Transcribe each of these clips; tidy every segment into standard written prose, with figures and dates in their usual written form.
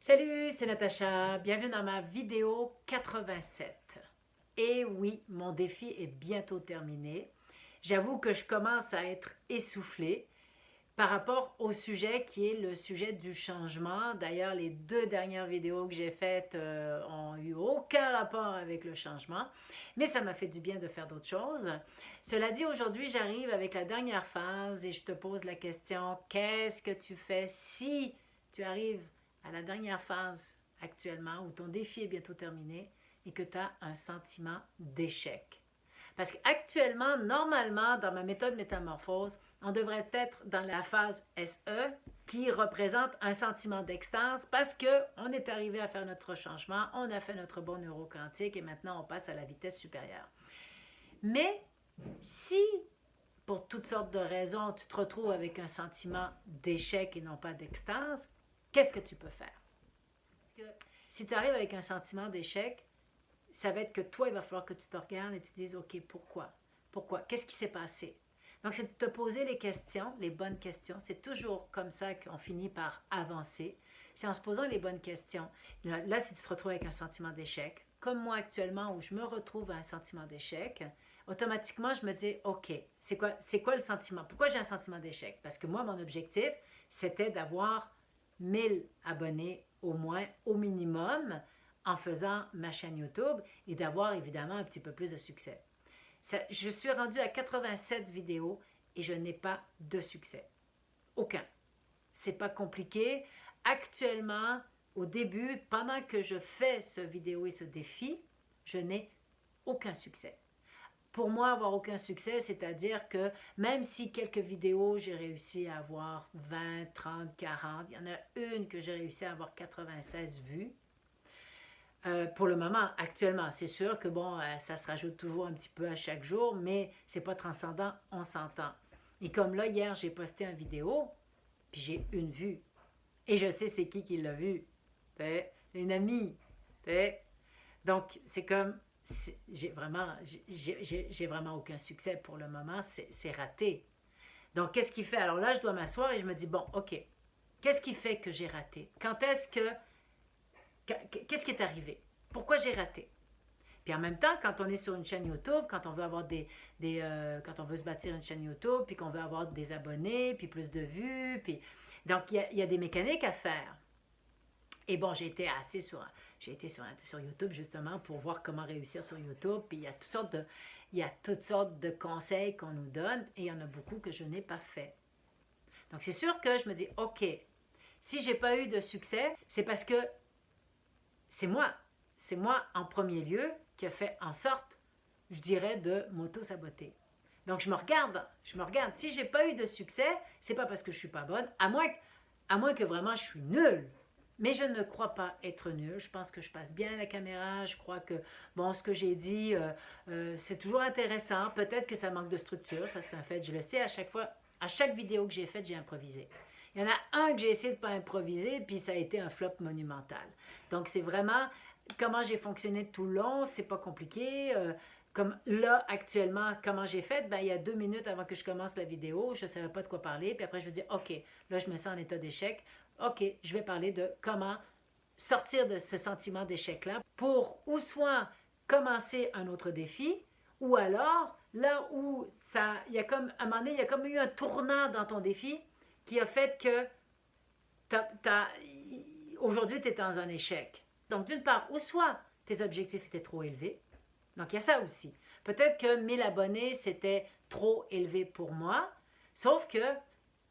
Salut, c'est Natacha. Bienvenue dans ma vidéo 87. Et oui, mon défi est bientôt terminé. J'avoue que je commence à être essoufflée par rapport au sujet qui est le sujet du changement. D'ailleurs, les deux dernières vidéos que j'ai faites ont eu aucun rapport avec le changement, mais ça m'a fait du bien de faire d'autres choses. Cela dit, aujourd'hui, j'arrive avec la dernière phase et je te pose la question, qu'est-ce que tu fais si tu arrives à la dernière phase actuellement où ton défi est bientôt terminé et que tu as un sentiment d'échec? Parce qu'actuellement, normalement, dans ma méthode métamorphose, on devrait être dans la phase SE qui représente un sentiment d'extase parce qu'on est arrivé à faire notre changement, on a fait notre bon neuroquantique et maintenant on passe à la vitesse supérieure. Mais si, pour toutes sortes de raisons, tu te retrouves avec un sentiment d'échec et non pas d'extase, qu'est-ce que tu peux faire? Parce que si tu arrives avec un sentiment d'échec, ça va être que toi, il va falloir que tu te regardes et tu te dises, OK, pourquoi? Pourquoi? Qu'est-ce qui s'est passé? Donc, c'est de te poser les questions, les bonnes questions. C'est toujours comme ça qu'on finit par avancer. C'est en se posant les bonnes questions. Là, si tu te retrouves avec un sentiment d'échec, comme moi actuellement, où je me retrouve à un sentiment d'échec, automatiquement, je me dis, OK, c'est quoi le sentiment? Pourquoi j'ai un sentiment d'échec? Parce que moi, mon objectif, c'était d'avoir 1000 abonnés au moins, au minimum, en faisant ma chaîne YouTube et d'avoir évidemment un petit peu plus de succès. Je suis rendue à 87 vidéos et je n'ai pas de succès. Aucun. C'est pas compliqué. Actuellement, au début, pendant que je fais ce vidéo et ce défi, je n'ai aucun succès. Pour moi, avoir aucun succès, c'est-à-dire que même si quelques vidéos, j'ai réussi à avoir 20, 30, 40, il y en a une que j'ai réussi à avoir 96 vues, pour le moment, actuellement, c'est sûr que bon, ça se rajoute toujours un petit peu à chaque jour, mais c'est pas transcendant, on s'entend. Et comme là, hier, j'ai posté une vidéo, puis j'ai une vue. Et je sais c'est qui l'a vue. C'est une amie. Donc, c'est comme, j'ai vraiment aucun succès pour le moment, c'est raté. Donc, qu'est-ce qui fait? Alors là, je dois m'asseoir et je me dis, bon, OK, qu'est-ce qui fait que j'ai raté? Qu'est-ce qui est arrivé? Pourquoi j'ai raté? Puis en même temps, quand on est sur une chaîne YouTube, quand on veut avoir quand on veut se bâtir une chaîne YouTube, puis qu'on veut avoir des abonnés, puis plus de vues, puis donc il y a des mécaniques à faire. Et bon, j'ai été sur YouTube justement pour voir comment réussir sur YouTube. Puis il y a toutes sortes de conseils qu'on nous donne et il y en a beaucoup que je n'ai pas fait. Donc c'est sûr que je me dis, OK, si j'ai pas eu de succès, c'est parce que c'est moi. C'est moi en premier lieu qui a fait en sorte, je dirais, de m'auto-saboter. Donc je me regarde. Si j'ai pas eu de succès, c'est pas parce que je suis pas bonne, à moins que vraiment je suis nulle. Mais je ne crois pas être nulle. Je pense que je passe bien à la caméra. Je crois que, bon, ce que j'ai dit, c'est toujours intéressant. Peut-être que ça manque de structure. Ça, c'est un fait. Je le sais à chaque fois. À chaque vidéo que j'ai faite, j'ai improvisé. Il y en a un que j'ai essayé de ne pas improviser, puis ça a été un flop monumental. Donc, c'est vraiment comment j'ai fonctionné tout le long. C'est pas compliqué. Comme là, actuellement, comment j'ai fait? Ben, il y a 2 minutes avant que je commence la vidéo, je ne savais pas de quoi parler. Puis après, je me dis, OK, là, je me sens en état d'échec. OK, je vais parler de comment sortir de ce sentiment d'échec-là pour ou soit commencer un autre défi, ou alors, là où il y a comme, à un moment donné, il y a comme eu un tournant dans ton défi qui a fait que aujourd'hui, tu es dans un échec. Donc, d'une part, ou soit tes objectifs étaient trop élevés, donc il y a ça aussi. Peut-être que 1000 abonnés, c'était trop élevé pour moi, sauf que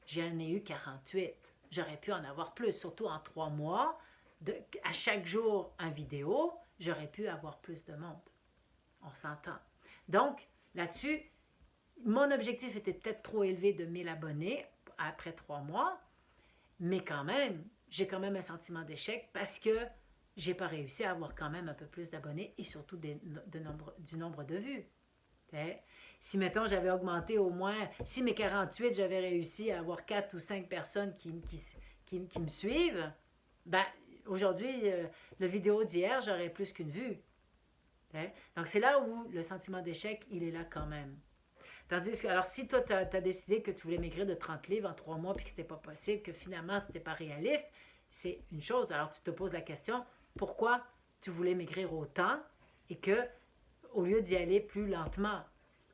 j'en ai eu 48. J'aurais pu en avoir plus, surtout en 3 mois. À chaque jour, un vidéo, j'aurais pu avoir plus de monde. On s'entend. Donc, là-dessus, mon objectif était peut-être trop élevé de 1000 abonnés après 3 mois, mais quand même, j'ai quand même un sentiment d'échec parce que j'ai pas réussi à avoir quand même un peu plus d'abonnés et surtout du nombre de vues. Si, mettons, j'avais augmenté au moins, si mes 48, j'avais réussi à avoir 4 ou 5 personnes qui me suivent, ben, aujourd'hui, la vidéo d'hier, j'aurais plus qu'une vue. Donc, c'est là où le sentiment d'échec, il est là quand même. Tandis que, alors, si toi, tu as décidé que tu voulais maigrir de 30 livres en 3 mois puis que c'était pas possible, que finalement, c'était pas réaliste, c'est une chose. Alors tu te poses la question, pourquoi tu voulais maigrir autant et que, au lieu d'y aller plus lentement?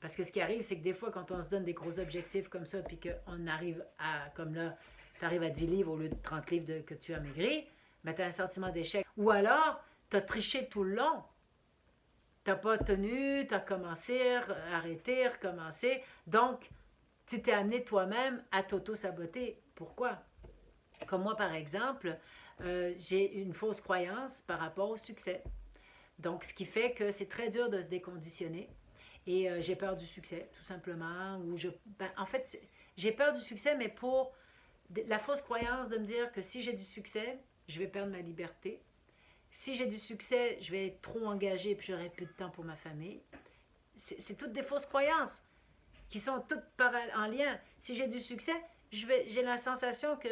Parce que ce qui arrive, c'est que des fois, quand on se donne des gros objectifs comme ça, puis qu'on arrive à, comme là, tu arrives à 10 livres au lieu de 30 livres que tu as maigri, ben, tu as un sentiment d'échec. Ou alors, tu as triché tout le long. Tu n'as pas tenu, tu as commencé, arrêté, recommencé. Donc, tu t'es amené toi-même à t'auto-saboter. Pourquoi? Comme moi, par exemple, j'ai une fausse croyance par rapport au succès. Donc, ce qui fait que c'est très dur de se déconditionner. Et j'ai peur du succès, tout simplement. En fait, j'ai peur du succès, mais pour la fausse croyance de me dire que si j'ai du succès, je vais perdre ma liberté. Si j'ai du succès, je vais être trop engagée et puis j'aurai plus de temps pour ma famille. C'est toutes des fausses croyances qui sont toutes en lien. Si j'ai du succès, j'ai la sensation que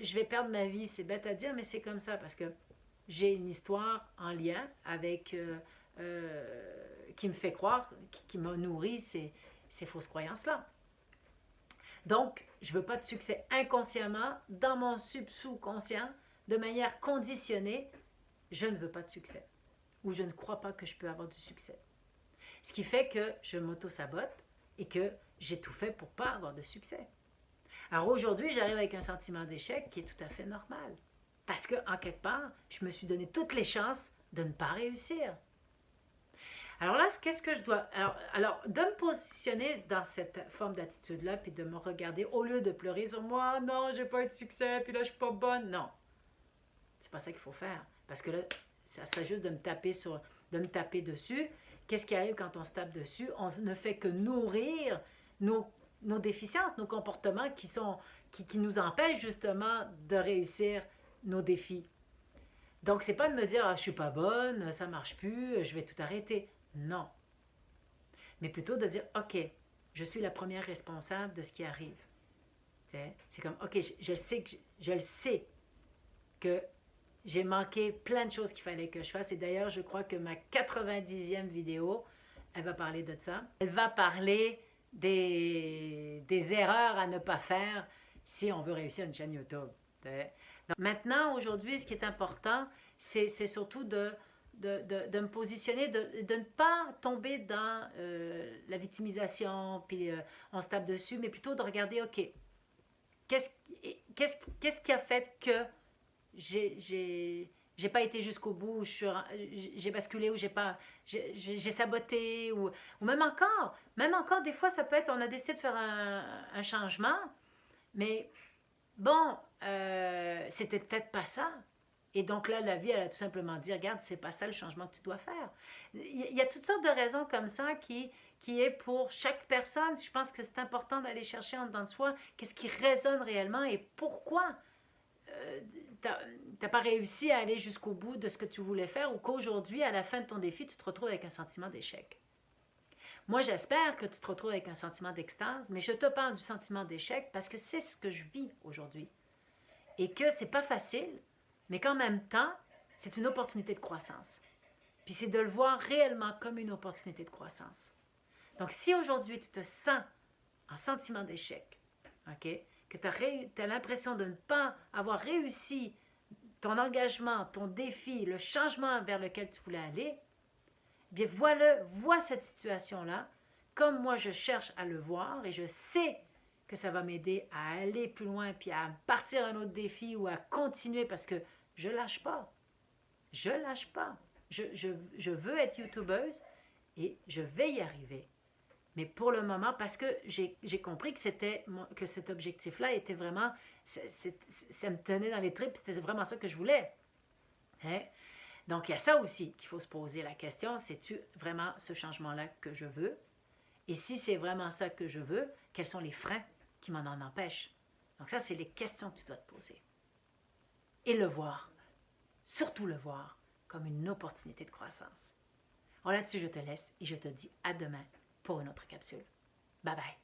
je vais perdre ma vie. C'est bête à dire, mais c'est comme ça parce que j'ai une histoire en lien avec qui me fait croire, qui m'a nourri ces fausses croyances-là. Donc, je ne veux pas de succès inconsciemment, dans mon sous-conscient, de manière conditionnée, je ne veux pas de succès. Ou je ne crois pas que je peux avoir du succès. Ce qui fait que je m'auto-sabote et que j'ai tout fait pour ne pas avoir de succès. Alors aujourd'hui, j'arrive avec un sentiment d'échec qui est tout à fait normal. Parce qu'en quelque part, je me suis donné toutes les chances de ne pas réussir. Alors là, qu'est-ce que je dois... Alors, de me positionner dans cette forme d'attitude-là, puis de me regarder, au lieu de pleurer sur moi, non, j'ai pas eu de succès, puis là, je suis pas bonne. Non, c'est pas ça qu'il faut faire. Parce que là, ça serait juste de me taper dessus. Qu'est-ce qui arrive quand on se tape dessus? On ne fait que nourrir nos déficiences, nos comportements qui nous empêchent justement de réussir nos défis. Donc, c'est pas de me dire, ah, je suis pas bonne, ça marche plus, je vais tout arrêter. Non. Mais plutôt de dire, OK, je suis la première responsable de ce qui arrive. C'est comme, OK, je le sais que j'ai manqué plein de choses qu'il fallait que je fasse. Et d'ailleurs, je crois que ma 90e vidéo, elle va parler de ça. Elle va parler des erreurs à ne pas faire si on veut réussir une chaîne YouTube. Donc, maintenant, aujourd'hui, ce qui est important, c'est surtout de me positionner, de ne pas tomber dans la victimisation, puis on se tape dessus, mais plutôt de regarder, OK, qu'est-ce qui a fait que j'ai pas été jusqu'au bout, j'ai basculé ou j'ai saboté, ou même encore, des fois, ça peut être, on a décidé de faire un changement, mais bon, c'était peut-être pas ça. Et donc là, la vie, elle a tout simplement dit, regarde, c'est pas ça le changement que tu dois faire. Il y a toutes sortes de raisons comme ça qui est pour chaque personne. Je pense que c'est important d'aller chercher en dedans de soi qu'est-ce qui résonne réellement et pourquoi t'as pas réussi à aller jusqu'au bout de ce que tu voulais faire ou qu'aujourd'hui, à la fin de ton défi, tu te retrouves avec un sentiment d'échec. Moi, j'espère que tu te retrouves avec un sentiment d'extase, mais je te parle du sentiment d'échec parce que c'est ce que je vis aujourd'hui. Et que c'est pas facile, mais qu'en même temps, c'est une opportunité de croissance. Puis c'est de le voir réellement comme une opportunité de croissance. Donc, si aujourd'hui, tu te sens en sentiment d'échec, OK, que tu as l'impression de ne pas avoir réussi ton engagement, ton défi, le changement vers lequel tu voulais aller, bien vois cette situation-là comme moi je cherche à le voir et je sais que ça va m'aider à aller plus loin puis à partir un autre défi ou à continuer parce que je lâche pas. Je lâche pas. Je veux être youtubeuse et je vais y arriver. Mais pour le moment, parce que j'ai compris que cet objectif-là était vraiment, ça me tenait dans les tripes, c'était vraiment ça que je voulais. Hein? Donc, il y a ça aussi qu'il faut se poser la question, c'est-tu vraiment ce changement-là que je veux? Et si c'est vraiment ça que je veux, quels sont les freins qui m'en empêchent? Donc ça, c'est les questions que tu dois te poser. Et le voir, surtout le voir, comme une opportunité de croissance. Alors là-dessus, je te laisse et je te dis à demain pour une autre capsule. Bye bye!